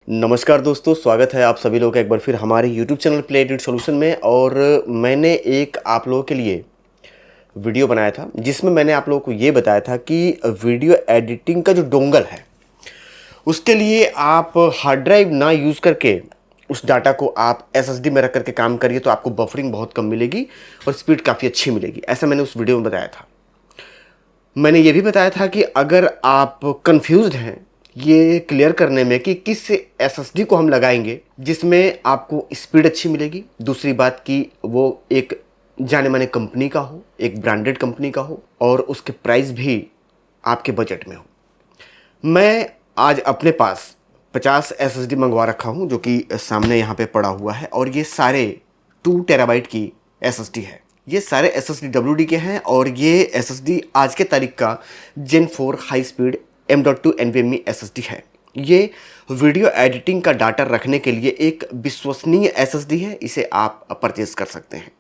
नमस्कार दोस्तों, स्वागत है आप सभी लोगों का एक बार फिर हमारे YouTube channel play edit solution में। और मैंने एक आप लोगों के लिए वीडियो बनाया था जिसमें मैंने आप लोगों को ये बताया था कि वीडियो एडिटिंग का जो डोंगल है उसके लिए आप हार्ड ड्राइव ना यूज़ करके उस डाटा को आप SSD में रख करके काम करिए तो आपको बफरिंग बहुत कम मिलेगी और स्पीड काफ़ी अच्छी मिलेगी। ऐसा मैंने उस वीडियो में बताया था। मैंने ये भी बताया था कि अगर आप कंफ्यूज्ड हैं ये क्लियर करने में कि किस SSD को हम लगाएंगे जिसमें आपको स्पीड अच्छी मिलेगी, दूसरी बात कि वो एक जाने माने कंपनी का हो, एक ब्रांडेड कंपनी का हो और उसके प्राइस भी आपके बजट में हो। मैं आज अपने पास 50 SSD मंगवा रखा हूं जो कि सामने यहाँ पे पड़ा हुआ है और ये सारे 2 टेराबाइट की SSD है। ये सारे SSD WD के हैं और ये SSD आज के तारीख का Gen 4 high speed M.2 NVMe SSD है। ये वीडियो एडिटिंग का डाटा रखने के लिए एक विश्वसनीय SSD है, इसे आप परचेज कर सकते हैं।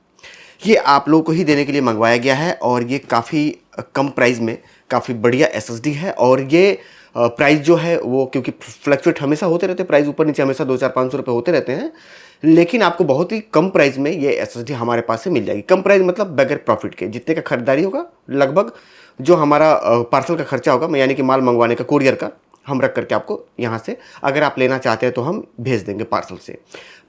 ये आप लोगों को ही देने के लिए मंगवाया गया है और ये काफ़ी कम प्राइस में काफ़ी बढ़िया SSD है। और ये प्राइस जो है वो क्योंकि फ्लक्चुएट हमेशा होते रहते हैं, प्राइस ऊपर नीचे हमेशा 200-500 रुपये होते रहते हैं, लेकिन आपको बहुत ही कम प्राइस में ये SSD हमारे पास से मिल जाएगी। कम प्राइस मतलब बगैर प्रॉफिट के, जितने का खरीदारी होगा लगभग जो हमारा पार्सल का खर्चा होगा, यानी कि माल मंगवाने का, कुरियर का, हम रख करके आपको यहाँ से अगर आप लेना चाहते हैं तो हम भेज देंगे पार्सल से।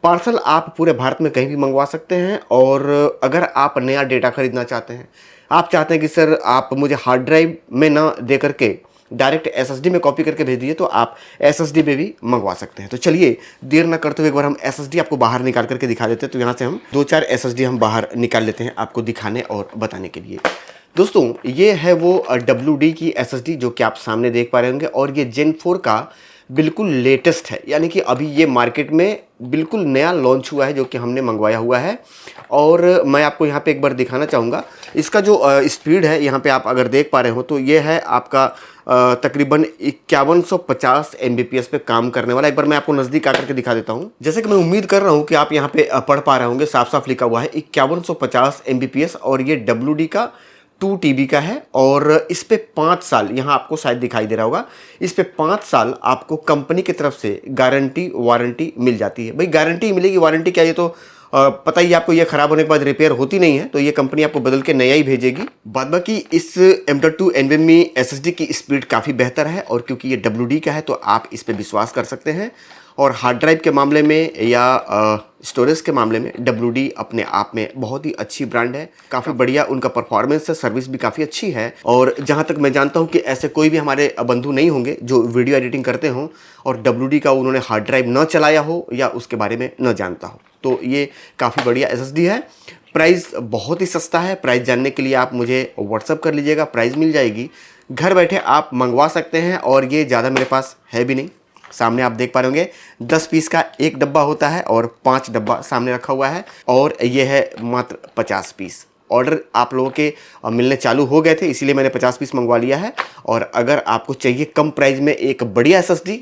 पार्सल आप पूरे भारत में कहीं भी मंगवा सकते हैं। और अगर आप नया डेटा खरीदना चाहते हैं, आप चाहते हैं कि सर आप मुझे हार्ड ड्राइव में ना दे करके डायरेक्ट SSD में कॉपी करके भेज दीजिए, तो आप SSD में भी मंगवा सकते हैं। तो चलिए देर ना करते हुए एक बार हम SSD आपको बाहर निकाल करके दिखा देते हैं। तो यहाँ से हम 2-4 SSD हम बाहर निकाल लेते हैं आपको दिखाने और बताने के लिए। दोस्तों ये है वो WD की SSD जो कि आप सामने देख पा रहे होंगे और ये Gen 4 का बिल्कुल लेटेस्ट है, यानी कि अभी ये मार्केट में बिल्कुल नया लॉन्च हुआ है जो कि हमने मंगवाया हुआ है। और मैं आपको यहाँ पे एक बार दिखाना चाहूँगा इसका जो स्पीड है। यहाँ पे आप अगर देख पा रहे हो तो ये है आपका तकरीबन 5150 MBPS पे काम करने वाला। एक बार मैं आपको नज़दीक आकर के दिखा देता हूँ। जैसे कि मैं उम्मीद कर रहा हूँ कि आप यहाँ पे पढ़ पा रहे होंगे, साफ साफ लिखा हुआ है 5150 MBPS और ये WD का 2 TB का है। और इस पे 5 साल, यहाँ आपको शायद दिखाई दे रहा होगा, इस पे 5 साल आपको कंपनी की तरफ से गारंटी वारंटी मिल जाती है। भाई गारंटी मिलेगी, वारंटी क्या, ये तो पता ही आपको, ये खराब होने के बाद रिपेयर होती नहीं है, तो ये कंपनी आपको बदल के नया ही भेजेगी। बाद बाकी इस M.2 NVMe SSD की स्पीड काफ़ी बेहतर है और क्योंकि ये WD का है तो आप इस पे विश्वास कर सकते हैं। और हार्ड ड्राइव के मामले में या स्टोरेज के मामले में WD अपने आप में बहुत ही अच्छी ब्रांड है, काफ़ी बढ़िया उनका परफॉर्मेंस है, सर्विस भी काफ़ी अच्छी है। और जहाँ तक मैं जानता हूँ कि ऐसे कोई भी हमारे बंधु नहीं होंगे जो वीडियो एडिटिंग करते हों और WD का उन्होंने हार्ड ड्राइव न चलाया हो या उसके बारे में न जानता हो। तो ये काफ़ी बढ़िया SSD है। प्राइस बहुत ही सस्ता है। प्राइस जानने के लिए आप मुझे व्हाट्सअप कर लीजिएगा, प्राइस मिल जाएगी, घर बैठे आप मंगवा सकते हैं। और ये ज़्यादा मेरे पास है भी नहीं, सामने आप देख पा रहे होंगे 10 पीस का एक डब्बा होता है और 5 डब्बा सामने रखा हुआ है और ये है मात्र 50 पीस। ऑर्डर आप लोगों के मिलने चालू हो गए थे, इसीलिए मैंने 50 पीस मंगवा लिया है। और अगर आपको चाहिए कम प्राइस में एक बढ़िया SSD,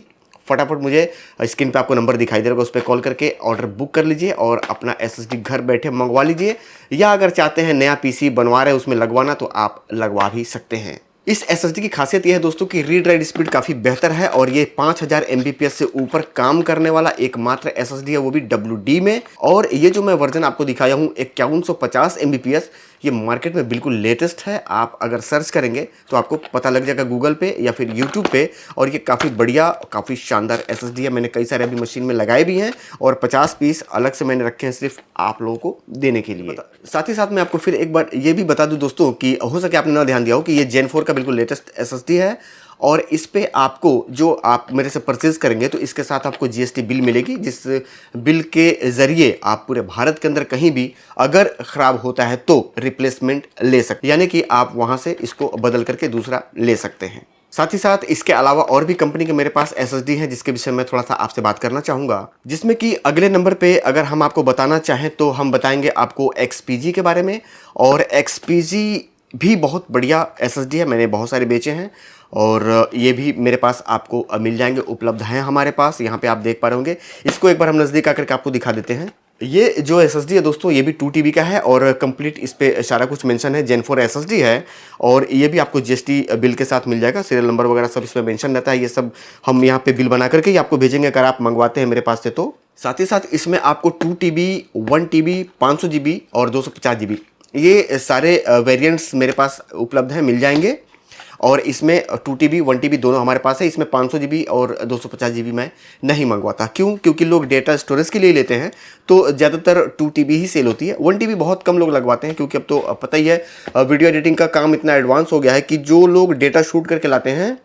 फटाफट मुझे स्क्रीन पे आपको नंबर दिखाई दे रहा है, उस पर कॉल करके ऑर्डर बुक कर लीजिए और अपना SSD घर बैठे मंगवा लीजिए। या अगर चाहते हैं नया PC बनवा रहे हैं उसमें लगवाना, तो आप लगवा भी सकते हैं। इस SSD की खासियत यह है दोस्तों कि रीड राइट स्पीड काफ़ी बेहतर है और ये 5000 MBPS से ऊपर काम करने वाला एकमात्र SSD है, वो भी WD में। और ये जो मैं वर्जन आपको दिखाया हूँ 5150 MBPS, ये मार्केट में बिल्कुल लेटेस्ट है। आप अगर सर्च करेंगे तो आपको पता लग जाएगा गूगल पे या फिर यूट्यूब पे। और ये काफ़ी बढ़िया, काफ़ी शानदार SSD है। मैंने कई सारे अभी मशीन में लगाए भी हैं और 50 पीस अलग से मैंने रखे हैं सिर्फ आप लोगों को देने के लिए। साथ ही साथ मैं आपको फिर एक बार ये भी बता दूं दोस्तों कि हो सके आपने ना ध्यान दिया हो कि ये Gen 4 का बिल्कुल लेटेस्ट SSD है और इस पे आपको जो आप मेरे से परचेज करेंगे तो इसके साथ आपको GST बिल मिलेगी, जिस बिल के ज़रिए आप पूरे भारत के अंदर कहीं भी अगर ख़राब होता है तो रिप्लेसमेंट ले सकते, यानी कि आप वहाँ से इसको बदल करके दूसरा ले सकते हैं। साथ ही साथ इसके अलावा और भी कंपनी के मेरे पास SSD हैं जिसके विषय में थोड़ा सा आपसे बात करना चाहूँगा, जिसमें कि अगले नंबर पे अगर हम आपको बताना चाहें तो हम बताएंगे आपको XPG के बारे में। और XPG भी बहुत बढ़िया SSD है, मैंने बहुत सारे बेचे हैं और ये भी मेरे पास आपको मिल जाएंगे, उपलब्ध हैं हमारे पास। यहाँ पे आप देख पा रहे होंगे, इसको एक बार हम नज़दीक आकर के आपको दिखा देते हैं। ये जो SSD है दोस्तों, ये भी 2 TB का है और कंप्लीट इस पे सारा कुछ मेंशन है। Gen 4 SSD है और ये भी आपको GST बिल के साथ मिल जाएगा। सीरियल नंबर वगैरह सब इसमें मेंशन रहता है। ये सब हम यहाँ पे बिल बना करके ही आपको भेजेंगे अगर आप मंगवाते हैं मेरे पास से तो। साथ ही साथ इसमें आपको 2 TB, 1 TB, 500 GB और 250 GB ये सारे वेरिएंट्स मेरे पास उपलब्ध हैं, मिल जाएंगे। और इसमें 2 TB 1 TB दोनों हमारे पास है। इसमें 500 GB और 250 GB मैं नहीं मंगवाता। क्यों? क्योंकि लोग डेटा स्टोरेज के लिए लेते हैं तो ज़्यादातर 2 TB ही सेल होती है। 1 TB बहुत कम लोग लगवाते हैं, क्योंकि अब तो पता ही है वीडियो एडिटिंग का काम इतना एडवांस हो गया है कि जो लोग डेटा शूट करके लाते हैं,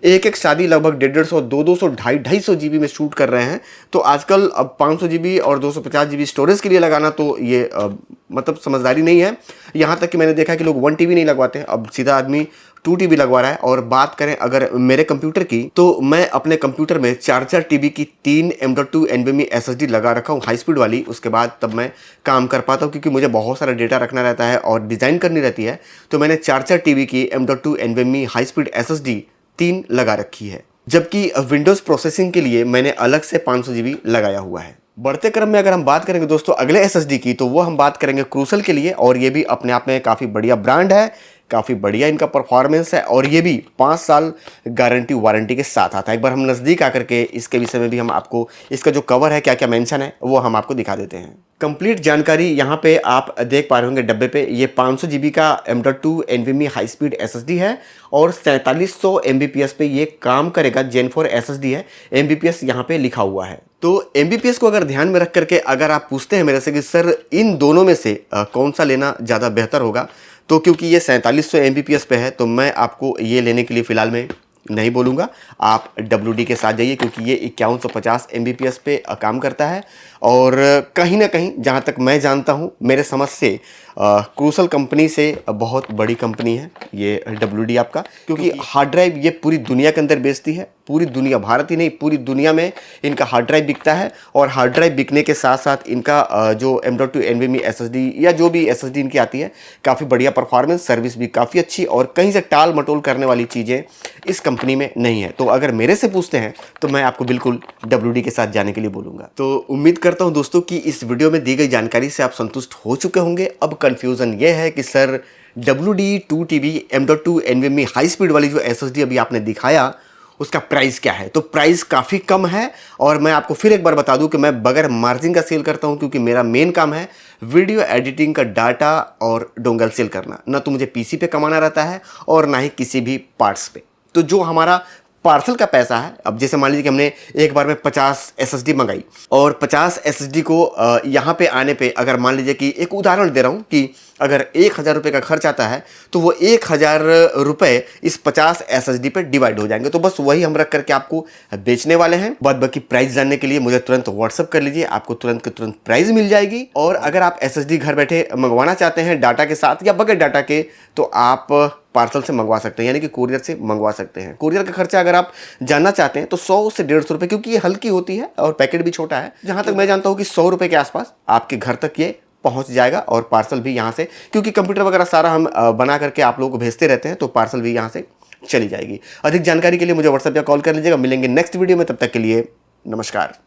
एक शादी लगभग 150, 200, 250 GB में शूट कर रहे हैं। तो आजकल अब 500 GB और 250 GB स्टोरेज के लिए लगाना तो ये मतलब समझदारी नहीं है। यहाँ तक कि मैंने देखा कि लोग 1 TB नहीं लगवाते हैं, अब सीधा आदमी 2 TB लगवा रहा है। और बात करें अगर मेरे कंप्यूटर की, तो मैं अपने कंप्यूटर में 4 TB की 3 M.2 NVMe SSD लगा रखा हूँ, हाई स्पीड वाली। उसके बाद तब मैं काम कर पाता हूँ, क्योंकि मुझे बहुत सारा डेटा रखना रहता है और डिज़ाइन करनी रहती है। तो मैंने 4 TB की M.2 NVMe high speed SSD 3 लगा रखी है। जबकि विंडोज़ प्रोसेसिंग के लिए मैंने अलग से 500 GB लगाया हुआ है। बढ़ते क्रम में अगर हम बात करेंगे दोस्तों अगले SSD की, तो वो हम बात करेंगे क्रूसल के लिए। और ये भी अपने आप में काफ़ी बढ़िया ब्रांड है, काफ़ी बढ़िया इनका परफॉर्मेंस है और ये भी 5 साल गारंटी वारंटी के साथ आता है। एक बार हम नज़दीक आकर के इसके विषय में भी हम आपको, इसका जो कवर है क्या क्या मेंशन है वो हम आपको दिखा देते हैं। कंप्लीट जानकारी यहाँ पे आप देख पा रहे होंगे डब्बे पे। ये 500 GB का M.2 NVMe high speed SSD है और 4700 Mbps पे ये काम करेगा। Gen 4 SSD है, Mbps यहाँ पे लिखा हुआ है। तो Mbps को अगर ध्यान में रख करके अगर आप पूछते हैं मेरे से कि सर इन दोनों में से कौन सा लेना ज़्यादा बेहतर होगा, तो क्योंकि ये 4700 Mbps पे है तो मैं आपको ये लेने के लिए फ़िलहाल में नहीं बोलूँगा। आप WD के साथ जाइए, क्योंकि ये 5150 Mbps पे काम करता है। और कहीं ना कहीं जहाँ तक मैं जानता हूँ, मेरे समझ से क्रूसल कंपनी से बहुत बड़ी कंपनी है ये WD आपका, क्योंकि हार्ड ड्राइव ये पूरी दुनिया के अंदर बेचती है। पूरी दुनिया, भारत ही नहीं पूरी दुनिया में इनका हार्ड ड्राइव बिकता है। और हार्ड ड्राइव बिकने के साथ साथ इनका जो M.2 NVMe SSD या जो भी SSD इनकी आती है, काफ़ी बढ़िया परफॉर्मेंस, सर्विस भी काफ़ी अच्छी और कहीं से टाल मटोल करने वाली चीज़ें इस कंपनी में नहीं है। तो अगर मेरे से पूछते हैं तो मैं आपको बिल्कुल WD के साथ जाने के लिए बोलूँगा। तो उम्मीद करता हूँ दोस्तों कि इस वीडियो में दी गई जानकारी से आप संतुष्ट हो चुके होंगे। अब कन्फ्यूज़न ये है कि sir WD 2 TB M.2 NVMe high speed वाली जो SSD अभी आपने दिखाया उसका प्राइस क्या है। तो प्राइस काफ़ी कम है और मैं आपको फिर एक बार बता दूं कि मैं बगैर मार्जिन का सेल करता हूं, क्योंकि मेरा मेन काम है वीडियो एडिटिंग का डाटा और डोंगल सेल करना। ना तो मुझे पीसी पे कमाना रहता है और ना ही किसी भी पार्ट्स पे। तो जो हमारा पार्सल का पैसा है, अब जैसे मान लीजिए कि हमने एक बार में 50 SSD मंगाई और 50 SSD को यहाँ पे आने पे, अगर मान लीजिए कि एक उदाहरण दे रहा हूँ कि अगर 1000 रुपये का खर्च आता है तो वो 1000 रुपये इस 50 SSD पे डिवाइड हो जाएंगे। तो बस वही हम रख करके आपको बेचने वाले हैं। बाद बाकी प्राइस जानने के लिए मुझे तुरंत व्हाट्सअप कर लीजिए, आपको तुरंत के तुरंत प्राइस मिल जाएगी। और अगर आप SSD घर बैठे मंगवाना चाहते हैं डाटा के साथ या बगैर डाटा के, तो आप पार्सल से मंगवा सकते हैं, यानी कि कुरियर से मंगवा सकते हैं। कुरियर का खर्चा अगर आप जानना चाहते हैं तो 100 से 150 रुपये, क्योंकि ये हल्की होती है और पैकेट भी छोटा है। जहां तक मैं जानता हूं कि 100 रुपये के आसपास आपके घर तक ये पहुंच जाएगा। और पार्सल भी यहाँ से, क्योंकि कंप्यूटर वगैरह सारा हम बना करके आप लोगों को भेजते रहते हैं, तो पार्सल भी यहाँ से चली जाएगी। अधिक जानकारी के लिए मुझे व्हाट्सएप या कॉल कर लीजिएगा। मिलेंगे नेक्स्ट वीडियो में, तब तक के लिए नमस्कार।